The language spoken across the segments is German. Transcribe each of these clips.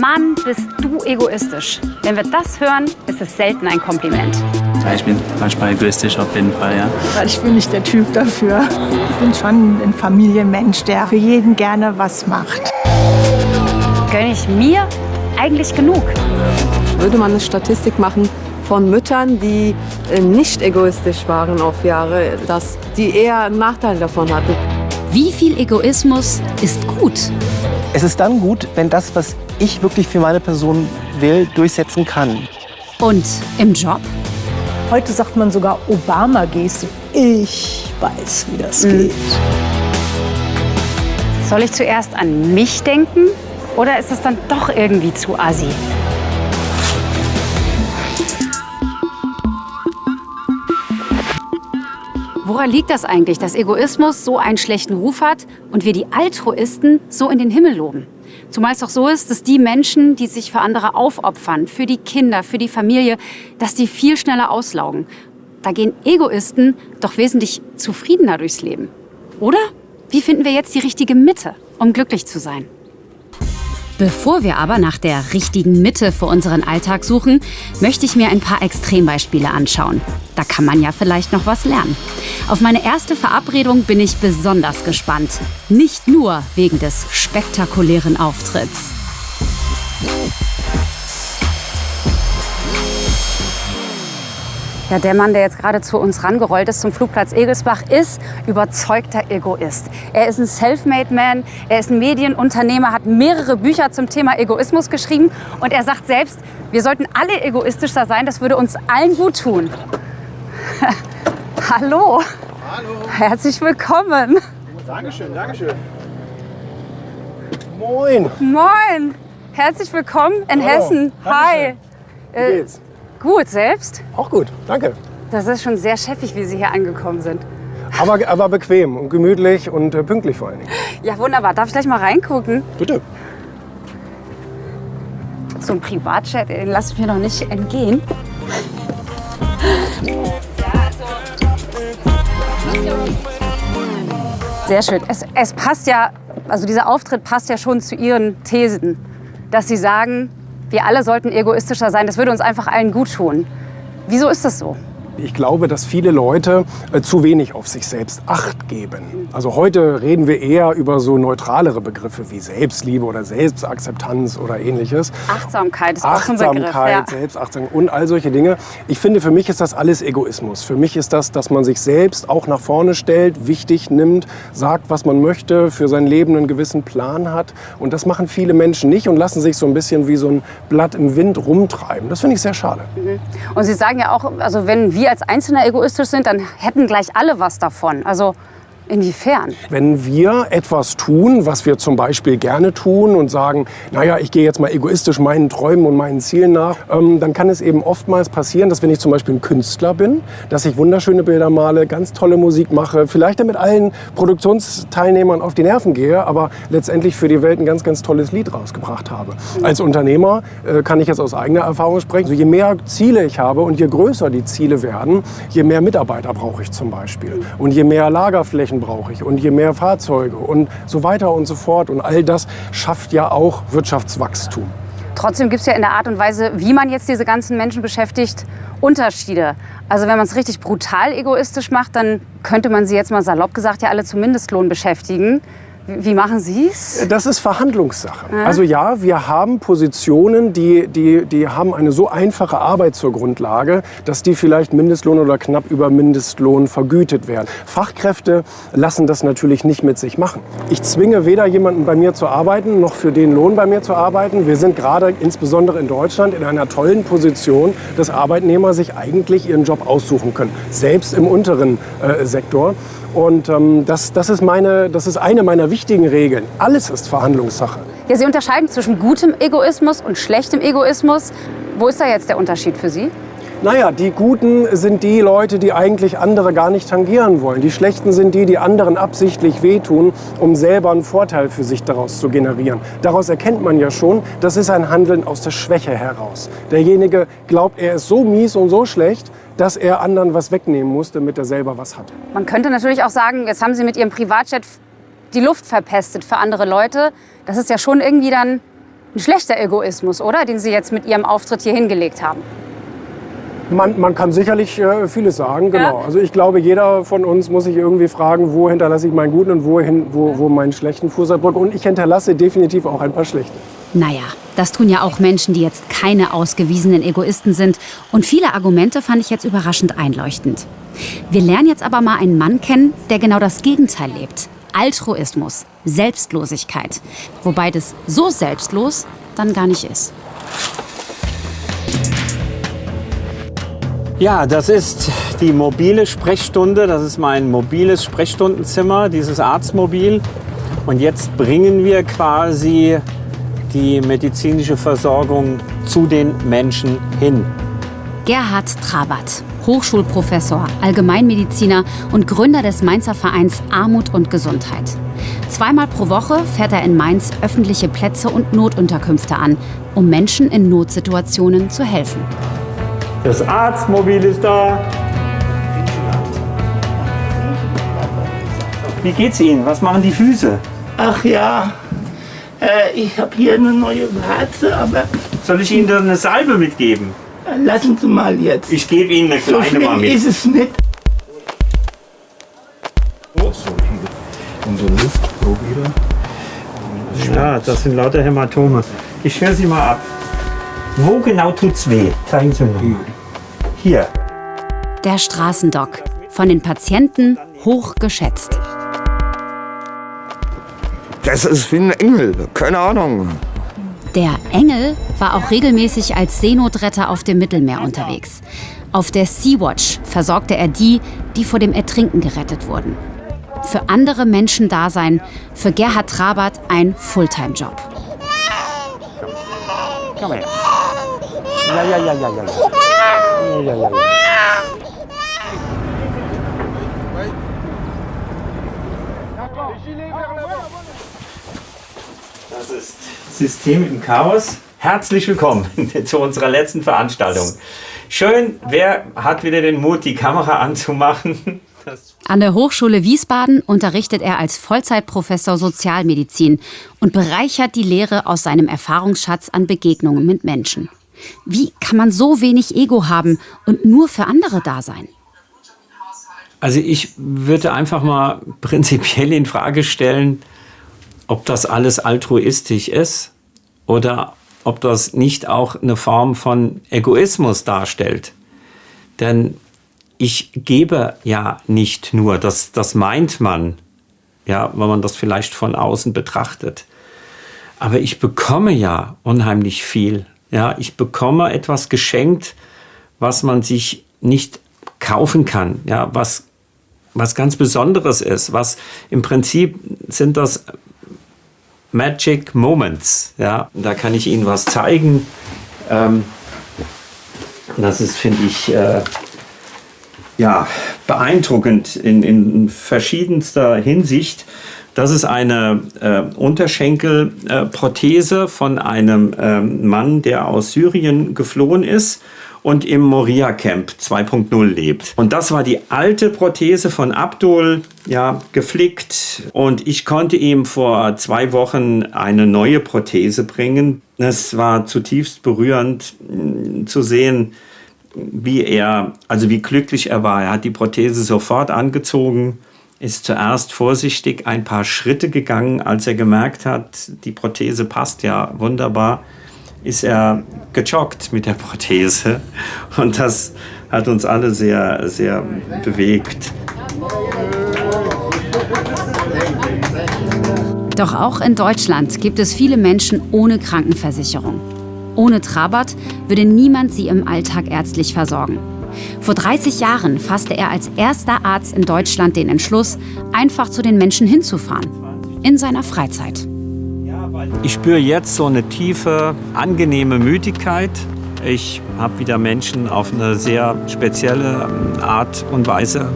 Mann, bist du egoistisch. Wenn wir das hören, ist es selten ein Kompliment. Ja, ich bin manchmal egoistisch auf jeden Fall, ja. Ich bin nicht der Typ dafür. Ich bin schon ein Familienmensch, der für jeden gerne was macht. Gönne ich mir eigentlich genug? Würde man eine Statistik machen von Müttern, die nicht egoistisch waren auf Jahre, dass die eher einen Nachteil davon hatten. Wie viel Egoismus ist gut? Es ist dann gut, wenn das, was ich wirklich für meine Person will, durchsetzen kann. Und im Job? Heute sagt man sogar Obama-Geste. Ich weiß, wie das geht. Soll ich zuerst an mich denken oder ist es dann doch irgendwie zu assi? Woran liegt das eigentlich, dass Egoismus so einen schlechten Ruf hat und wir die Altruisten so in den Himmel loben? Zumal es doch so ist, dass die Menschen, die sich für andere aufopfern, für die Kinder, für die Familie, dass die viel schneller auslaugen. Da gehen Egoisten doch wesentlich zufriedener durchs Leben. Oder? Wie finden wir jetzt die richtige Mitte, um glücklich zu sein? Bevor wir aber nach der richtigen Mitte für unseren Alltag suchen, möchte ich mir ein paar Extrembeispiele anschauen. Da kann man ja vielleicht noch was lernen. Auf meine erste Verabredung bin ich besonders gespannt. Nicht nur wegen des spektakulären Auftritts. Ja, der Mann, der jetzt gerade zu uns rangerollt ist zum Flugplatz Egelsbach, ist überzeugter Egoist. Er ist ein Selfmade-Man, er ist ein Medienunternehmer, hat mehrere Bücher zum Thema Egoismus geschrieben und er sagt selbst, wir sollten alle egoistischer sein, das würde uns allen gut tun. Hallo. Hallo. Herzlich willkommen. Dankeschön, Dankeschön. Moin. Moin. Herzlich willkommen in Hallo. Hessen. Hi. Wie geht's? Gut, selbst? Auch gut, danke. Das ist schon sehr chefig, wie Sie hier angekommen sind. Aber bequem und gemütlich und pünktlich vor allen Dingen. Ja, wunderbar. Darf ich gleich mal reingucken? Bitte. So ein Privatchat, den lasse ich mir noch nicht entgehen. Sehr schön. Es passt ja, also dieser Auftritt passt ja schon zu Ihren Thesen, dass Sie sagen, wir alle sollten egoistischer sein, das würde uns einfach allen gut tun. Wieso ist das so? Ich glaube, dass viele Leute zu wenig auf sich selbst Acht geben. Also heute reden wir eher über so neutralere Begriffe wie Selbstliebe oder Selbstakzeptanz oder ähnliches. Achtsamkeit ist auch so ein Begriff. Achtsamkeit, Selbstachtsamkeit und all solche Dinge. Ich finde, für mich ist das alles Egoismus. Für mich ist das, dass man sich selbst auch nach vorne stellt, wichtig nimmt, sagt, was man möchte, für sein Leben einen gewissen Plan hat. Und das machen viele Menschen nicht und lassen sich so ein bisschen wie so ein Blatt im Wind rumtreiben. Das finde ich sehr schade. Und Sie sagen ja auch, also wenn wir als Einzelner egoistisch sind, dann hätten gleich alle was davon. Also inwiefern? Wenn wir etwas tun, was wir zum Beispiel gerne tun und sagen, naja, ich gehe jetzt mal egoistisch meinen Träumen und meinen Zielen nach, dann kann es eben oftmals passieren, dass wenn ich zum Beispiel ein Künstler bin, dass ich wunderschöne Bilder male, ganz tolle Musik mache, vielleicht damit allen Produktionsteilnehmern auf die Nerven gehe, aber letztendlich für die Welt ein ganz, ganz tolles Lied rausgebracht habe. Als Unternehmer kann ich jetzt aus eigener Erfahrung sprechen, also je mehr Ziele ich habe und je größer die Ziele werden, je mehr Mitarbeiter brauche ich zum Beispiel und je mehr Lagerflächen brauche ich und je mehr Fahrzeuge und so weiter und so fort. Und all das schafft ja auch Wirtschaftswachstum. Trotzdem gibt es ja in der Art und Weise, wie man jetzt diese ganzen Menschen beschäftigt, Unterschiede. Also wenn man es richtig brutal egoistisch macht, dann könnte man sie jetzt mal salopp gesagt ja alle zum Mindestlohn beschäftigen. Wie machen Sie es? Das ist Verhandlungssache. Also ja, wir haben Positionen, die haben eine so einfache Arbeit zur Grundlage, dass die vielleicht Mindestlohn oder knapp über Mindestlohn vergütet werden. Fachkräfte lassen das natürlich nicht mit sich machen. Ich zwinge weder jemanden bei mir zu arbeiten, noch für den Lohn bei mir zu arbeiten. Wir sind gerade insbesondere in Deutschland in einer tollen Position, dass Arbeitnehmer sich eigentlich ihren Job aussuchen können, selbst im unteren Sektor. Und das ist eine meiner wichtigen Regeln. Alles ist Verhandlungssache. Ja, Sie unterscheiden zwischen gutem Egoismus und schlechtem Egoismus. Wo ist da jetzt der Unterschied für Sie? Naja, die Guten sind die Leute, die eigentlich andere gar nicht tangieren wollen. Die Schlechten sind die, die anderen absichtlich wehtun, um selber einen Vorteil für sich daraus zu generieren. Daraus erkennt man ja schon, das ist ein Handeln aus der Schwäche heraus. Derjenige glaubt, er ist so mies und so schlecht, dass er anderen was wegnehmen muss, damit er selber was hat. Man könnte natürlich auch sagen, jetzt haben Sie mit Ihrem Privatjet die Luft verpestet für andere Leute. Das ist ja schon irgendwie dann Ein schlechter Egoismus, oder? Den Sie jetzt mit Ihrem Auftritt hier hingelegt haben. Man kann sicherlich vieles sagen, genau. Ja. Also ich glaube, jeder von uns muss sich irgendwie fragen, wo hinterlasse ich meinen guten und wo meinen schlechten Fußabdruck. Und ich hinterlasse definitiv auch ein paar schlechte. Naja, das tun ja auch Menschen, die jetzt keine ausgewiesenen Egoisten sind. Und viele Argumente fand ich jetzt überraschend einleuchtend. Wir lernen jetzt aber mal einen Mann kennen, der genau das Gegenteil lebt. Altruismus, Selbstlosigkeit. Wobei das so selbstlos dann gar nicht ist. Ja, das ist die mobile Sprechstunde. Das ist mein mobiles Sprechstundenzimmer, dieses Arztmobil. Und jetzt bringen wir quasi die medizinische Versorgung zu den Menschen hin. Gerhard Trabert, Hochschulprofessor, Allgemeinmediziner und Gründer des Mainzer Vereins Armut und Gesundheit. 2-mal pro Woche fährt er in Mainz öffentliche Plätze und Notunterkünfte an, um Menschen in Notsituationen zu helfen. Das Arztmobil ist da. Wie geht's Ihnen? Was machen die Füße? Ach ja, ich habe hier eine neue Warze, aber Soll ich Ihnen da eine Salbe mitgeben? lassen Sie mal jetzt. Ich gebe Ihnen eine So kleine mal schlimm mit. ist es nicht. Ja, das sind lauter Hämatome. Ich höre Sie mal ab. Wo genau tut's weh? Zeigen Sie mir. Hier. Der Straßendoc, von den Patienten hoch geschätzt. Das ist wie ein Engel, keine Ahnung. Der Engel war auch regelmäßig als Seenotretter auf dem Mittelmeer unterwegs. Auf der Sea-Watch versorgte er die, die vor dem Ertrinken gerettet wurden. Für andere Menschen da sein, für Gerhard Trabert ein Fulltime-Job. Komm her. Ja. Das ist System im Chaos. Herzlich willkommen zu unserer letzten Veranstaltung. Schön, wer hat wieder den Mut, die Kamera anzumachen? An der Hochschule Wiesbaden unterrichtet er als Vollzeitprofessor Sozialmedizin und bereichert die Lehre aus seinem Erfahrungsschatz an Begegnungen mit Menschen. Wie kann man so wenig Ego haben und nur für andere da sein? Also ich würde einfach mal prinzipiell in Frage stellen, ob das alles altruistisch ist oder ob das nicht auch eine Form von Egoismus darstellt. Denn ich gebe ja nicht nur, das meint man, ja, wenn man das vielleicht von außen betrachtet. Aber ich bekomme ja unheimlich viel. Ja, ich bekomme etwas geschenkt, was man sich nicht kaufen kann, ja, was ganz Besonderes ist, was im Prinzip sind das Magic Moments, ja, da kann ich Ihnen was zeigen. Das ist, finde ich, beeindruckend in verschiedenster Hinsicht. Das ist eine Unterschenkelprothese von einem Mann, der aus Syrien geflohen ist und im Moria-Camp 2.0 lebt. Und das war die alte Prothese von Abdul, ja, geflickt. Und ich konnte ihm vor 2 Wochen eine neue Prothese bringen. Es war zutiefst berührend zu sehen, wie glücklich er war. Er hat die Prothese sofort angezogen, ist zuerst vorsichtig ein paar Schritte gegangen. Als er gemerkt hat, die Prothese passt ja wunderbar, ist er gejoggt mit der Prothese. Und das hat uns alle sehr, sehr bewegt. Doch auch in Deutschland gibt es viele Menschen ohne Krankenversicherung. Ohne Trabert würde niemand sie im Alltag ärztlich versorgen. Vor 30 Jahren fasste er als erster Arzt in Deutschland den Entschluss, einfach zu den Menschen hinzufahren. In seiner Freizeit. Ich spüre jetzt so eine tiefe, angenehme Müdigkeit. Ich habe wieder Menschen auf eine sehr spezielle Art und Weise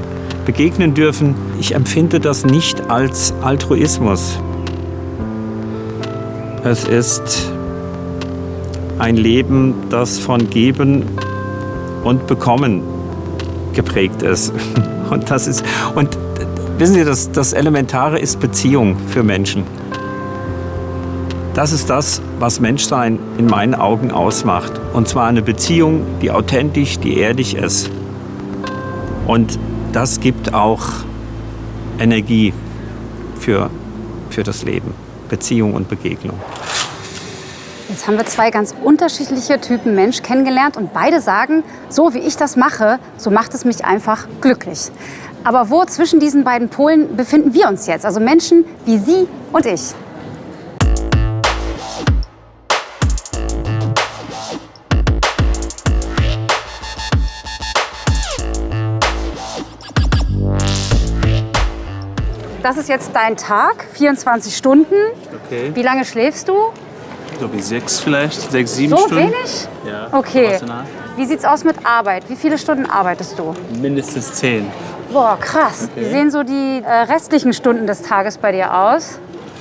begegnen dürfen. Ich empfinde das nicht als Altruismus. Es ist ein Leben, das von Geben und Bekommen geprägt ist. Und wissen Sie, das Elementare ist Beziehung für Menschen. Das ist das, was Menschsein in meinen Augen ausmacht. Und zwar eine Beziehung, die authentisch, die ehrlich ist. Und das gibt auch Energie für das Leben. Beziehung und Begegnung. Jetzt haben wir zwei ganz unterschiedliche Typen Mensch kennengelernt und beide sagen, so wie ich das mache, so macht es mich einfach glücklich. Aber wo zwischen diesen beiden Polen befinden wir uns jetzt? Also Menschen wie Sie und ich. Das ist jetzt dein Tag, 24 Stunden. Okay. Wie lange schläfst du? So wie 6 vielleicht, 6, 7 So Stunden. wenig? Ja. Okay. Was danach? Wie sieht's aus mit Arbeit? Wie viele Stunden arbeitest du? Mindestens 10. Boah, krass. Okay. Wie sehen so die restlichen Stunden des Tages bei dir aus?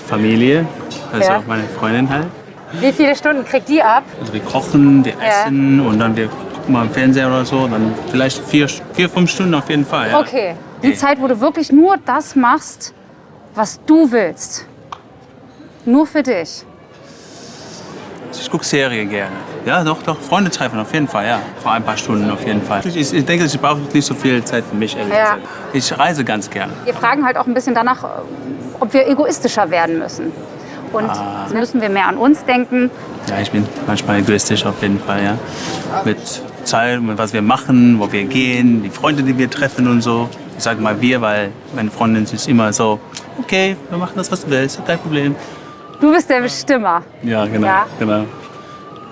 Familie, also Ja. auch meine Freundin halt. Wie viele Stunden kriegt die ab? Also wir kochen, wir essen und dann wir gucken mal im Fernseher oder so. Dann vielleicht 4, 5 Stunden auf jeden Fall. Ja. Okay. Die Zeit, wo du wirklich nur das machst, was du willst. Nur für dich. Ich gucke Serien gerne. Ja, doch, Freunde treffen auf jeden Fall, ja. Vor ein paar Stunden auf jeden Fall. Ich denke, ich brauche nicht so viel Zeit für mich, ehrlich Ja. gesagt. Ich reise ganz gerne. Wir fragen halt auch ein bisschen danach, ob wir egoistischer werden müssen. Und müssen wir mehr an uns denken. Ja, ich bin manchmal egoistisch auf jeden Fall, ja. Mit Zeit, mit was wir machen, wo wir gehen, die Freunde, die wir treffen und so. Ich sage mal wir, weil meine Freundin ist immer so, okay, wir machen das, was du willst, kein Problem. Du bist der Bestimmer. Ja, genau, Ja. genau.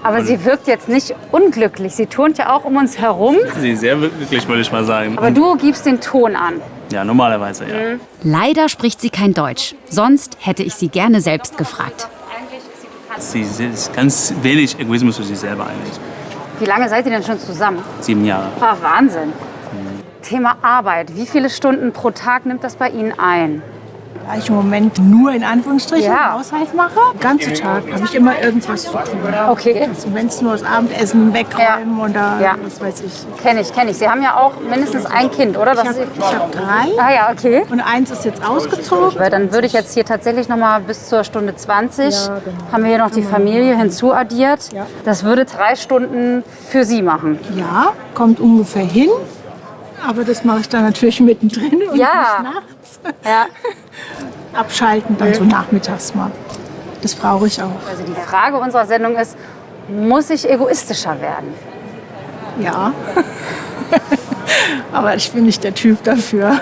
Aber sie wirkt jetzt nicht unglücklich. Sie turnt ja auch um uns herum. Sie ist sehr glücklich, würde ich mal sagen. Aber du gibst den Ton an. Ja, normalerweise, ja. Leider spricht sie kein Deutsch. Sonst hätte ich sie gerne selbst gefragt. Sie ist ganz wenig Egoismus für sich selber eigentlich. Wie lange seid ihr denn schon zusammen? 7 Jahre. Ah, Wahnsinn. Thema Arbeit. Wie viele Stunden pro Tag nimmt das bei Ihnen ein? Da ich im Moment nur in Anführungsstrichen Ja. Haushalt mache, den ganzen Tag habe ich immer irgendwas zu tun. Okay. Also wenn es nur das Abendessen wegräumen oder Ja. was weiß ich. Kenn ich. Sie haben ja auch mindestens ein Kind, oder? Ich habe 3 Ah ja, okay. und eins ist jetzt ausgezogen. Weil dann würde ich jetzt hier tatsächlich noch mal bis zur Stunde 20, Ja, genau. haben wir hier noch die Familie hinzuaddiert. Ja. Das würde 3 Stunden für Sie machen. Ja, kommt ungefähr hin. Aber das mache ich dann natürlich mittendrin und Ja. nicht nachts. Ja. Abschalten dann so nachmittags mal. Das brauche ich auch. Also die Frage unserer Sendung ist, muss ich egoistischer werden? Ja. Aber ich bin nicht der Typ dafür.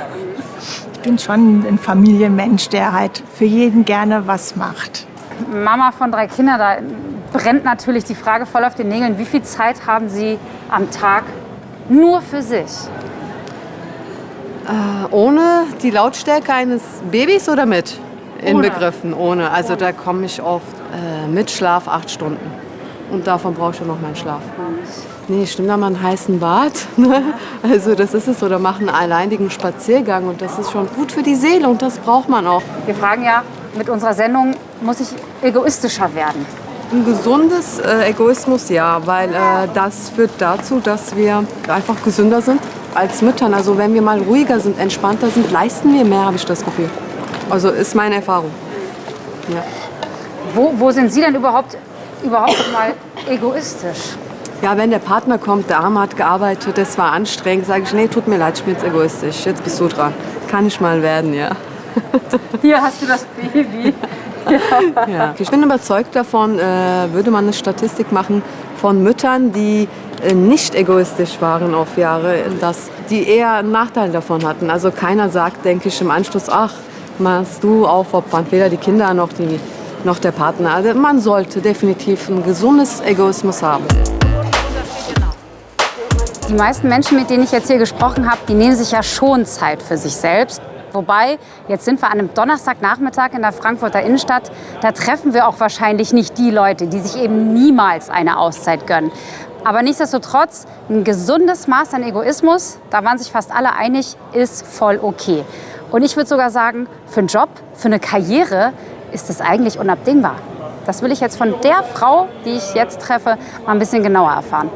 Ich bin schon ein Familienmensch, der halt für jeden gerne was macht. Mama von 3 Kindern, da brennt natürlich die Frage voll auf den Nägeln. Wie viel Zeit haben Sie am Tag nur für sich? Ohne die Lautstärke eines Babys oder mit? Inbegriffen, ohne. Also da komme ich oft mit Schlaf 8 Stunden. Und davon brauche ich ja noch meinen Schlaf. Nee, ich nehme da mal einen heißen Bad. Ne? Also das ist es. Oder mache einen alleinigen Spaziergang. Und das ist schon gut für die Seele und das braucht man auch. Wir fragen ja mit unserer Sendung, muss ich egoistischer werden? Ein gesundes Egoismus, ja, weil das führt dazu, dass wir einfach gesünder sind als Müttern. Also wenn wir mal ruhiger sind, entspannter sind, leisten wir mehr, habe ich das Gefühl. Also ist meine Erfahrung. Ja. Wo sind Sie denn überhaupt mal egoistisch? Ja, wenn der Partner kommt, der Arme hat gearbeitet, das war anstrengend, sage ich, nee, tut mir leid, ich bin jetzt egoistisch, jetzt bist du dran. Kann ich mal werden, ja. Hier hast du das Baby. Ja. Ich bin überzeugt davon, würde man eine Statistik machen von Müttern, die nicht egoistisch waren auf Jahre, dass die eher einen Nachteil davon hatten. Also keiner sagt, denke ich, im Anschluss, ach, machst du aufopfernd, weder die Kinder noch der Partner. Also man sollte definitiv ein gesundes Egoismus haben. Die meisten Menschen, mit denen ich jetzt hier gesprochen habe, die nehmen sich ja schon Zeit für sich selbst. Wobei, jetzt sind wir an einem Donnerstagnachmittag in der Frankfurter Innenstadt. Da treffen wir auch wahrscheinlich nicht die Leute, die sich eben niemals eine Auszeit gönnen. Aber nichtsdestotrotz, ein gesundes Maß an Egoismus, da waren sich fast alle einig, ist voll okay. Und ich würde sogar sagen, für einen Job, für eine Karriere ist es eigentlich unabdingbar. Das will ich jetzt von der Frau, die ich jetzt treffe, mal ein bisschen genauer erfahren.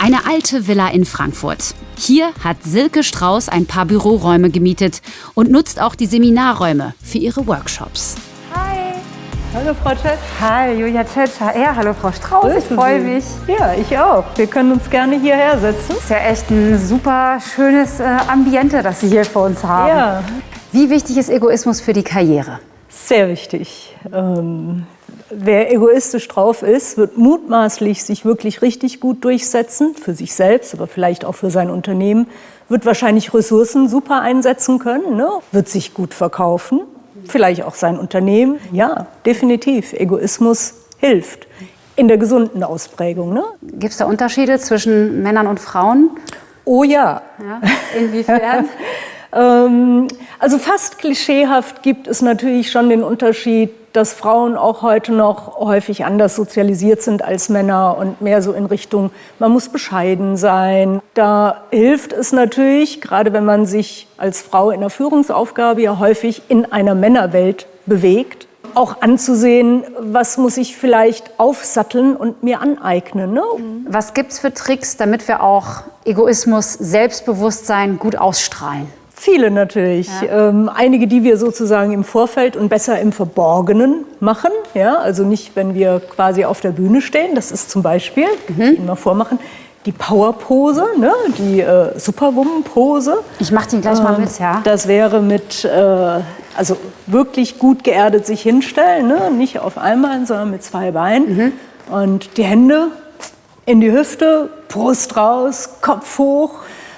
Eine alte Villa in Frankfurt. Hier hat Silke Strauß ein paar Büroräume gemietet und nutzt auch die Seminarräume für ihre Workshops. Hallo Frau Tschetsch. Hi, Julia Tschetscher. Ja, hallo Frau Strauß, ich freue mich. Ja, ich auch. Wir können uns gerne hierher setzen. Ist ja echt ein super schönes Ambiente, das Sie hier für uns haben. Ja, Wie wichtig ist Egoismus für die Karriere? sehr wichtig. Wer egoistisch drauf ist, wird mutmaßlich sich wirklich richtig gut durchsetzen, für sich selbst, aber vielleicht auch für sein Unternehmen, wird wahrscheinlich Ressourcen super einsetzen können, ne? Wird sich gut verkaufen. Vielleicht auch sein Unternehmen. Ja, definitiv. Egoismus hilft. In der gesunden Ausprägung. Ne? Gibt es da Unterschiede zwischen Männern und Frauen? Oh ja. Ja, inwiefern? Also fast klischeehaft gibt es natürlich schon den Unterschied, dass Frauen auch heute noch häufig anders sozialisiert sind als Männer und mehr so in Richtung, man muss bescheiden sein. Da hilft es natürlich, gerade wenn man sich als Frau in einer Führungsaufgabe ja häufig in einer Männerwelt bewegt, auch anzusehen, was muss ich vielleicht aufsatteln und mir aneignen. Ne? Was gibt's für Tricks, damit wir auch Egoismus, Selbstbewusstsein gut ausstrahlen? Viele natürlich. Ja. Einige, die wir sozusagen im Vorfeld und besser im Verborgenen machen. Ja? Also nicht, wenn wir quasi auf der Bühne stehen. Das ist zum Beispiel, kann ich Ihnen mal vormachen, die Powerpose, ne? Die Superwoman-Pose. Ich mache die gleich mal mit, ja. Das wäre mit, also wirklich gut geerdet sich hinstellen. Ne? Nicht auf einmal, sondern mit 2 Beinen. Und die Hände in die Hüfte, Brust raus, Kopf hoch.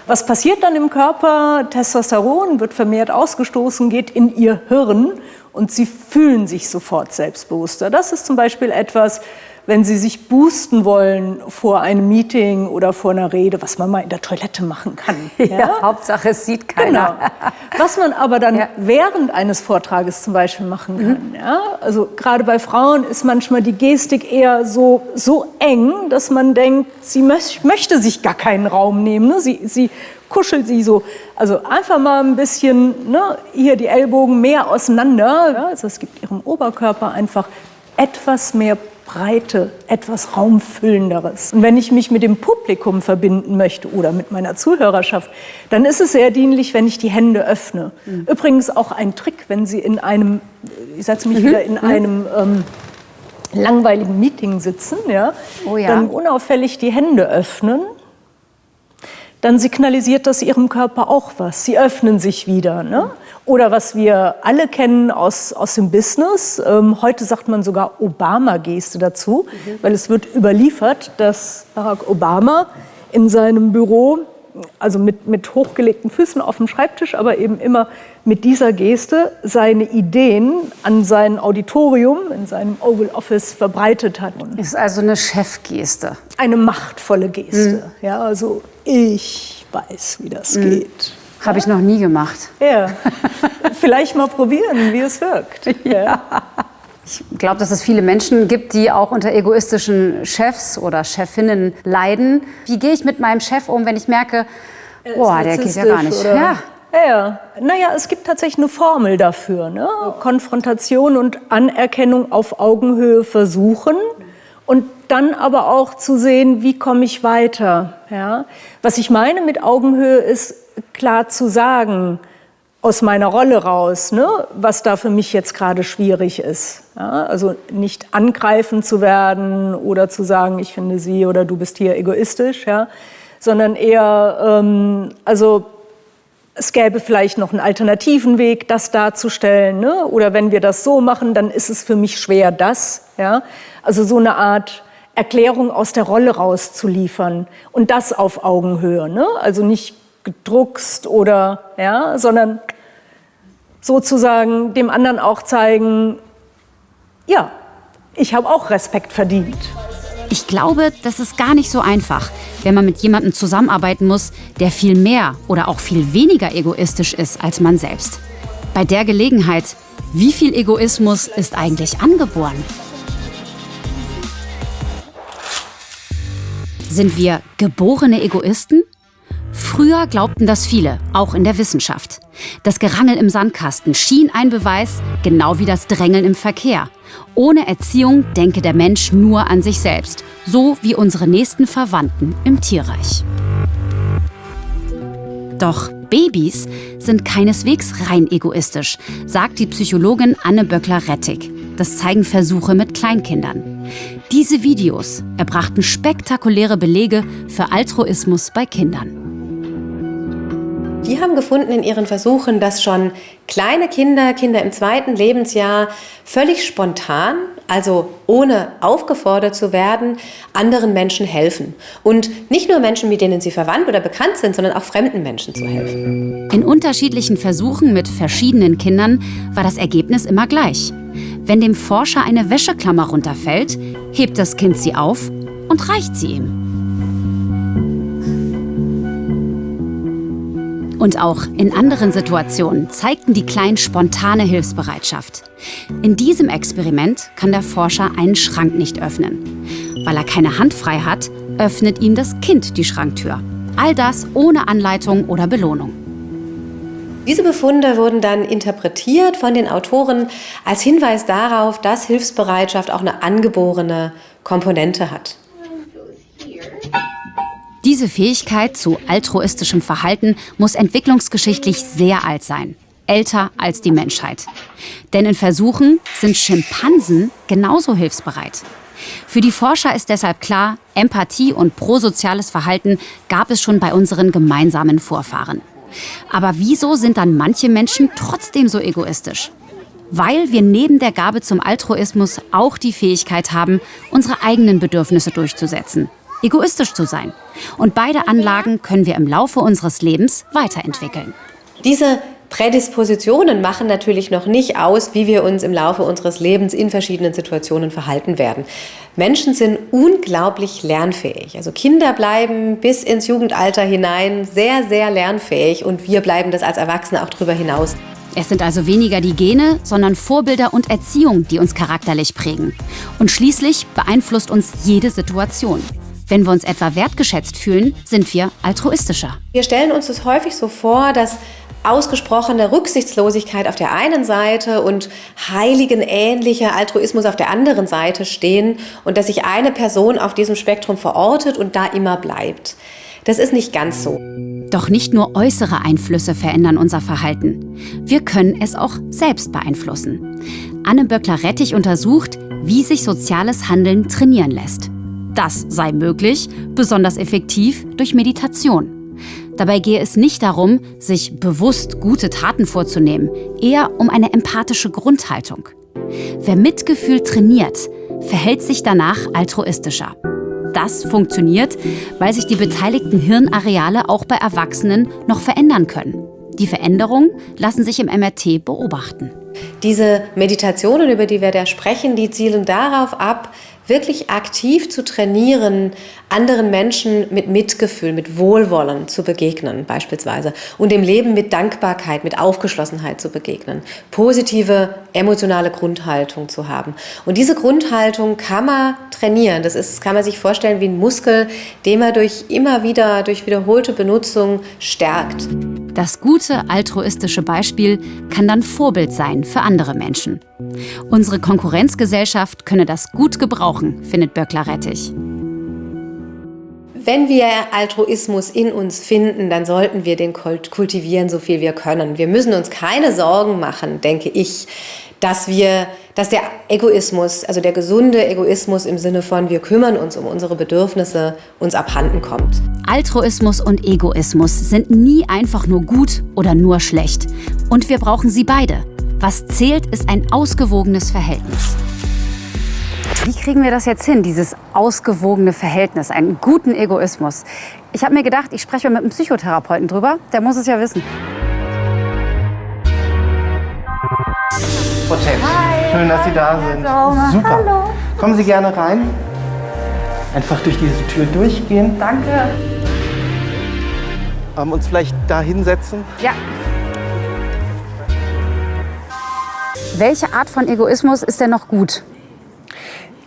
Was passiert dann im Körper? Testosteron wird vermehrt ausgestoßen, geht in ihr Hirn und sie fühlen sich sofort selbstbewusster. Das ist zum Beispiel etwas, wenn Sie sich boosten wollen vor einem Meeting oder vor einer Rede, was man mal in der Toilette machen kann. Ja, Hauptsache es sieht keiner. Genau. Was man aber dann während eines Vortrages zum Beispiel machen kann. Ja? Also gerade bei Frauen ist manchmal die Gestik eher so eng, dass man denkt, sie möchte sich gar keinen Raum nehmen. Ne? Sie kuschelt sie so. Also einfach mal ein bisschen, ne, hier die Ellbogen mehr auseinander. Ja? Also es gibt ihrem Oberkörper einfach etwas mehr Breite, etwas Raumfüllenderes. Und wenn ich mich mit dem Publikum verbinden möchte oder mit meiner Zuhörerschaft, dann ist es sehr dienlich, wenn ich die Hände öffne. Übrigens auch ein Trick, wenn Sie in einem, ich setze mich wieder in einem langweiligen Meeting sitzen, ja, dann unauffällig die Hände öffnen, dann signalisiert das Ihrem Körper auch was. Sie öffnen sich wieder. Ne? Oder was wir alle kennen aus dem Business, heute sagt man sogar Obama-Geste dazu, weil es wird überliefert, dass Barack Obama in seinem Büro, also mit hochgelegten Füßen auf dem Schreibtisch, aber eben immer mit dieser Geste seine Ideen an sein Auditorium in seinem Oval Office verbreitet hat. Ist also eine Chefgeste. Eine machtvolle Geste. Ja, also ich weiß, wie das geht. Habe ich noch nie gemacht. Ja, vielleicht mal probieren, wie es wirkt. Ja. Ich glaube, dass es viele Menschen gibt, die auch unter egoistischen Chefs oder Chefinnen leiden. Wie gehe ich mit meinem Chef um, wenn ich merke, boah, der geht ja gar nicht. Ja, naja, es gibt tatsächlich eine Formel dafür. Ne? Konfrontation und Anerkennung auf Augenhöhe versuchen und dann aber auch zu sehen, wie komme ich weiter. Ja? Was ich meine mit Augenhöhe ist, klar zu sagen, aus meiner Rolle raus, ne, was da für mich jetzt gerade schwierig ist. Ja? Also nicht angreifend zu werden oder zu sagen, ich finde sie oder du bist hier egoistisch, ja? Sondern eher, also es gäbe vielleicht noch einen alternativen Weg, das darzustellen. Ne? Oder wenn wir das so machen, dann ist es für mich schwer, das. Ja? Also so eine Art Erklärung aus der Rolle rauszuliefern. Und das auf Augenhöhe. Ne? Also nicht gedruckst oder, ja, sondern sozusagen dem anderen auch zeigen, ja, ich habe auch Respekt verdient. Ich glaube, das ist gar nicht so einfach, wenn man mit jemandem zusammenarbeiten muss, der viel mehr oder auch viel weniger egoistisch ist als man selbst. Bei der Gelegenheit, wie viel Egoismus ist eigentlich angeboren? Sind wir geborene Egoisten? Früher glaubten das viele, auch in der Wissenschaft. Das Gerangel im Sandkasten schien ein Beweis, genau wie das Drängeln im Verkehr. Ohne Erziehung denke der Mensch nur an sich selbst, so wie unsere nächsten Verwandten im Tierreich. Doch Babys sind keineswegs rein egoistisch, sagt die Psychologin Anne Böckler-Rettig. Das zeigen Versuche mit Kleinkindern. Diese Videos erbrachten spektakuläre Belege für Altruismus bei Kindern. Die haben gefunden in ihren Versuchen, dass schon kleine Kinder im 2. Lebensjahr völlig spontan, also ohne aufgefordert zu werden, anderen Menschen helfen. Und nicht nur Menschen, mit denen sie verwandt oder bekannt sind, sondern auch fremden Menschen zu helfen. In unterschiedlichen Versuchen mit verschiedenen Kindern war das Ergebnis immer gleich. Wenn dem Forscher eine Wäscheklammer runterfällt, hebt das Kind sie auf und reicht sie ihm. Und auch in anderen Situationen zeigten die Kleinen spontane Hilfsbereitschaft. In diesem Experiment kann der Forscher einen Schrank nicht öffnen. Weil er keine Hand frei hat, öffnet ihm das Kind die Schranktür. All das ohne Anleitung oder Belohnung. Diese Befunde wurden dann interpretiert von den Autoren als Hinweis darauf, dass Hilfsbereitschaft auch eine angeborene Komponente hat. Diese Fähigkeit zu altruistischem Verhalten muss entwicklungsgeschichtlich sehr alt sein. Älter als die Menschheit. Denn in Versuchen sind Schimpansen genauso hilfsbereit. Für die Forscher ist deshalb klar, Empathie und prosoziales Verhalten gab es schon bei unseren gemeinsamen Vorfahren. Aber wieso sind dann manche Menschen trotzdem so egoistisch? Weil wir neben der Gabe zum Altruismus auch die Fähigkeit haben, unsere eigenen Bedürfnisse durchzusetzen. Egoistisch zu sein. Und beide Anlagen können wir im Laufe unseres Lebens weiterentwickeln. Diese Prädispositionen machen natürlich noch nicht aus, wie wir uns im Laufe unseres Lebens in verschiedenen Situationen verhalten werden. Menschen sind unglaublich lernfähig. Also Kinder bleiben bis ins Jugendalter hinein sehr, sehr lernfähig und wir bleiben das als Erwachsene auch darüber hinaus. Es sind also weniger die Gene, sondern Vorbilder und Erziehung, die uns charakterlich prägen. Und schließlich beeinflusst uns jede Situation. Wenn wir uns etwa wertgeschätzt fühlen, sind wir altruistischer. Wir stellen uns das häufig so vor, dass ausgesprochene Rücksichtslosigkeit auf der einen Seite und heiligenähnlicher Altruismus auf der anderen Seite stehen und dass sich eine Person auf diesem Spektrum verortet und da immer bleibt. Das ist nicht ganz so. Doch nicht nur äußere Einflüsse verändern unser Verhalten. Wir können es auch selbst beeinflussen. Anne Böckler-Rettig untersucht, wie sich soziales Handeln trainieren lässt. Das sei möglich, besonders effektiv durch Meditation. Dabei gehe es nicht darum, sich bewusst gute Taten vorzunehmen, eher um eine empathische Grundhaltung. Wer Mitgefühl trainiert, verhält sich danach altruistischer. Das funktioniert, weil sich die beteiligten Hirnareale auch bei Erwachsenen noch verändern können. Die Veränderungen lassen sich im MRT beobachten. Diese Meditationen, über die wir da sprechen, die zielen darauf ab, wirklich aktiv zu trainieren, anderen Menschen mit Mitgefühl, mit Wohlwollen zu begegnen beispielsweise und dem Leben mit Dankbarkeit, mit Aufgeschlossenheit zu begegnen, positive emotionale Grundhaltung zu haben. Und diese Grundhaltung kann man trainieren. Kann man sich vorstellen wie ein Muskel, den man durch wiederholte Benutzung stärkt. Das gute altruistische Beispiel kann dann Vorbild sein für andere Menschen. Unsere Konkurrenzgesellschaft könne das gut gebrauchen, findet Böckler-Rettig. Wenn wir Altruismus in uns finden, dann sollten wir den kultivieren, so viel wir können. Wir müssen uns keine Sorgen machen, denke ich, dass der Egoismus, also der gesunde Egoismus im Sinne von wir kümmern uns um unsere Bedürfnisse, uns abhanden kommt. Altruismus und Egoismus sind nie einfach nur gut oder nur schlecht. Und wir brauchen sie beide. Was zählt, ist ein ausgewogenes Verhältnis. Wie kriegen wir das jetzt hin, dieses ausgewogene Verhältnis, einen guten Egoismus? Ich habe mir gedacht, ich spreche mit einem Psychotherapeuten drüber, der muss es ja wissen. Frau Tesch, schön, dass Sie da sind. Super. Hallo. Kommen Sie gerne rein. Einfach durch diese Tür durchgehen. Danke. Uns vielleicht da hinsetzen. Ja. Welche Art von Egoismus ist denn noch gut?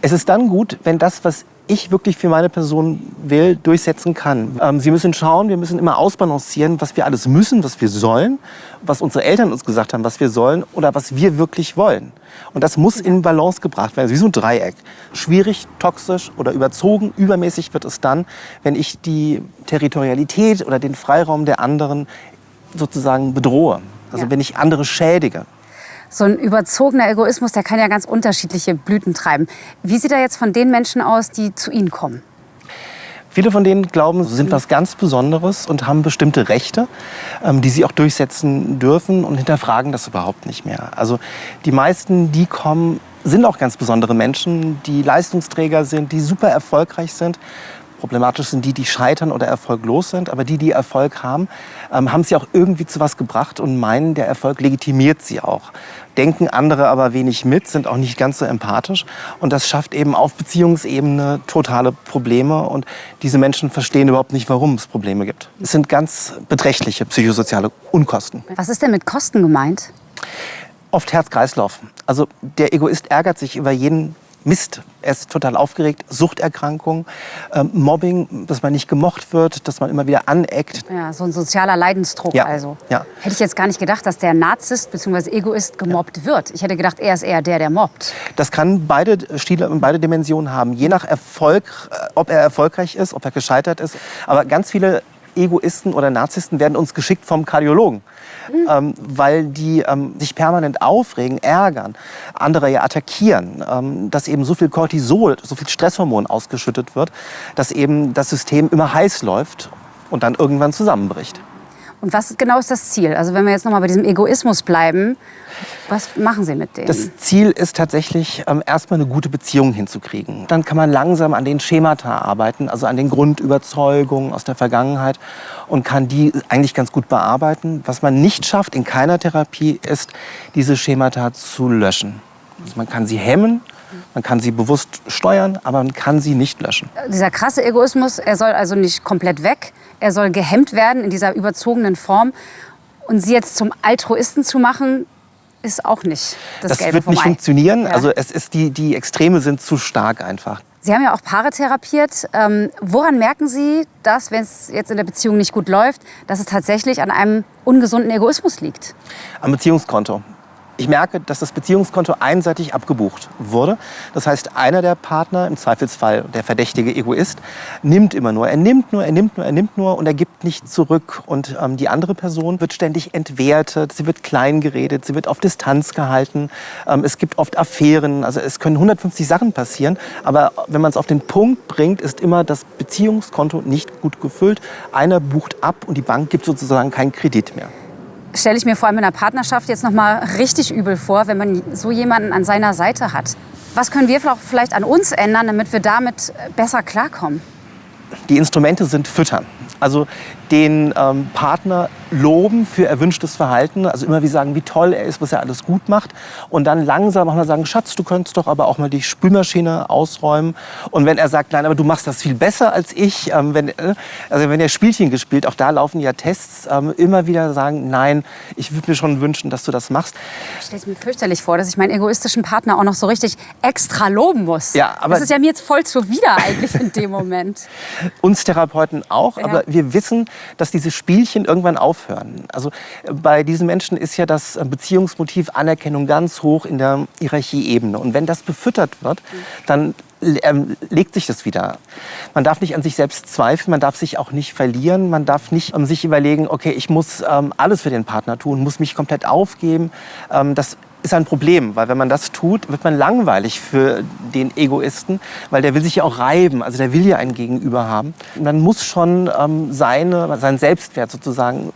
Es ist dann gut, wenn das, was ich wirklich für meine Person will, durchsetzen kann. Sie müssen schauen, wir müssen immer ausbalancieren, was wir alles müssen, was wir sollen, was unsere Eltern uns gesagt haben, was wir sollen oder was wir wirklich wollen. Und das muss in Balance gebracht werden, wie so ein Dreieck. Schwierig, toxisch oder überzogen, übermäßig wird es dann, wenn ich die Territorialität oder den Freiraum der anderen sozusagen bedrohe. Also wenn ich andere schädige. So ein überzogener Egoismus, der kann ja ganz unterschiedliche Blüten treiben. Wie sieht er jetzt von den Menschen aus, die zu Ihnen kommen? Viele von denen glauben, sie sind was ganz Besonderes und haben bestimmte Rechte, die sie auch durchsetzen dürfen und hinterfragen das überhaupt nicht mehr. Also die meisten, die kommen, sind auch ganz besondere Menschen, die Leistungsträger sind, die super erfolgreich sind. Problematisch sind die, die scheitern oder erfolglos sind. Aber die, die Erfolg haben, haben sie auch irgendwie zu was gebracht und meinen, der Erfolg legitimiert sie auch. Denken andere aber wenig mit, sind auch nicht ganz so empathisch. Und das schafft eben auf Beziehungsebene totale Probleme. Und diese Menschen verstehen überhaupt nicht, warum es Probleme gibt. Es sind ganz beträchtliche psychosoziale Unkosten. Was ist denn mit Kosten gemeint? Oft Herz-Kreislauf. Also der Egoist ärgert sich über jeden Mist. Er ist total aufgeregt, Suchterkrankung, Mobbing, dass man nicht gemocht wird, dass man immer wieder aneckt. Ja, so ein sozialer Leidensdruck also. Ja. Hätte ich jetzt gar nicht gedacht, dass der Narzisst bzw. Egoist gemobbt wird. Ich hätte gedacht, er ist eher der mobbt. Das kann beide Stile und beide Dimensionen haben. Je nach Erfolg, ob er erfolgreich ist, ob er gescheitert ist. Aber ganz viele Egoisten oder Narzissten werden uns geschickt vom Kardiologen. Weil die sich permanent aufregen, ärgern, andere ja attackieren, dass eben so viel Cortisol, so viel Stresshormon ausgeschüttet wird, dass eben das System immer heiß läuft und dann irgendwann zusammenbricht. Und was genau ist das Ziel? Also wenn wir jetzt noch mal bei diesem Egoismus bleiben, was machen Sie mit denen? Das Ziel ist tatsächlich, erstmal eine gute Beziehung hinzukriegen. Dann kann man langsam an den Schemata arbeiten, also an den Grundüberzeugungen aus der Vergangenheit und kann die eigentlich ganz gut bearbeiten. Was man nicht schafft in keiner Therapie, ist, diese Schemata zu löschen. Also man kann sie hemmen, man kann sie bewusst steuern, aber man kann sie nicht löschen. Dieser krasse Egoismus, er soll also nicht komplett weg. Er soll gehemmt werden in dieser überzogenen Form. Und sie jetzt zum Altruisten zu machen, ist auch nicht das Gelbe wird vom nicht Ei. funktionieren. Ja. Also es ist die Extreme sind zu stark einfach. Sie haben ja auch Paare therapiert. Woran merken Sie, dass, wenn es jetzt in der Beziehung nicht gut läuft, dass es tatsächlich an einem ungesunden Egoismus liegt? Am Beziehungskonto. Ich merke, dass das Beziehungskonto einseitig abgebucht wurde. Das heißt, einer der Partner, im Zweifelsfall der verdächtige Egoist, nimmt immer nur. Er nimmt nur und er gibt nicht zurück. Und die andere Person wird ständig entwertet, sie wird klein geredet, sie wird auf Distanz gehalten. Es gibt oft Affären, also es können 150 Sachen passieren. Aber wenn man es auf den Punkt bringt, ist immer das Beziehungskonto nicht gut gefüllt. Einer bucht ab und die Bank gibt sozusagen keinen Kredit mehr. Stelle ich mir vor allem in einer Partnerschaft jetzt noch mal richtig übel vor, wenn man so jemanden an seiner Seite hat. Was können wir vielleicht an uns ändern, damit wir damit besser klarkommen? Die Instrumente sind füttern. Also den Partner loben für erwünschtes Verhalten. Also immer wieder sagen, wie toll er ist, was er alles gut macht. Und dann langsam auch mal sagen, Schatz, du könntest doch aber auch mal die Spülmaschine ausräumen. Und wenn er sagt, nein, aber du machst das viel besser als ich. Wenn er Spielchen gespielt, auch da laufen ja Tests, immer wieder sagen, nein, ich würde mir schon wünschen, dass du das machst. Ich stelle es mir fürchterlich vor, dass ich meinen egoistischen Partner auch noch so richtig extra loben muss. Ja, aber das ist ja mir jetzt voll zuwider eigentlich in dem Moment. Uns Therapeuten auch, Ja. aber wir wissen, dass diese Spielchen irgendwann aufhören. Also bei diesen Menschen ist ja das Beziehungsmotiv Anerkennung ganz hoch in der Hierarchieebene. Und wenn das befüttert wird, dann legt sich das wieder. Man darf nicht an sich selbst zweifeln, man darf sich auch nicht verlieren, man darf nicht sich überlegen, okay, ich muss alles für den Partner tun, muss mich komplett aufgeben. Das ist ein Problem, weil wenn man das tut, wird man langweilig für den Egoisten, weil der will sich ja auch reiben, also der will ja ein Gegenüber haben. Und man muss schon seinen Selbstwert sozusagen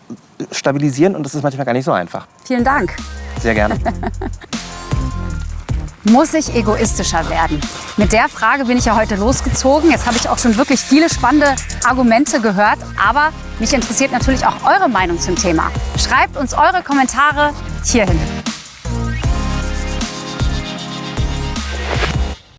stabilisieren und das ist manchmal gar nicht so einfach. Vielen Dank. Sehr gerne. Muss ich egoistischer werden? Mit der Frage bin ich ja heute losgezogen. Jetzt habe ich auch schon wirklich viele spannende Argumente gehört. Aber mich interessiert natürlich auch eure Meinung zum Thema. Schreibt uns eure Kommentare hierhin.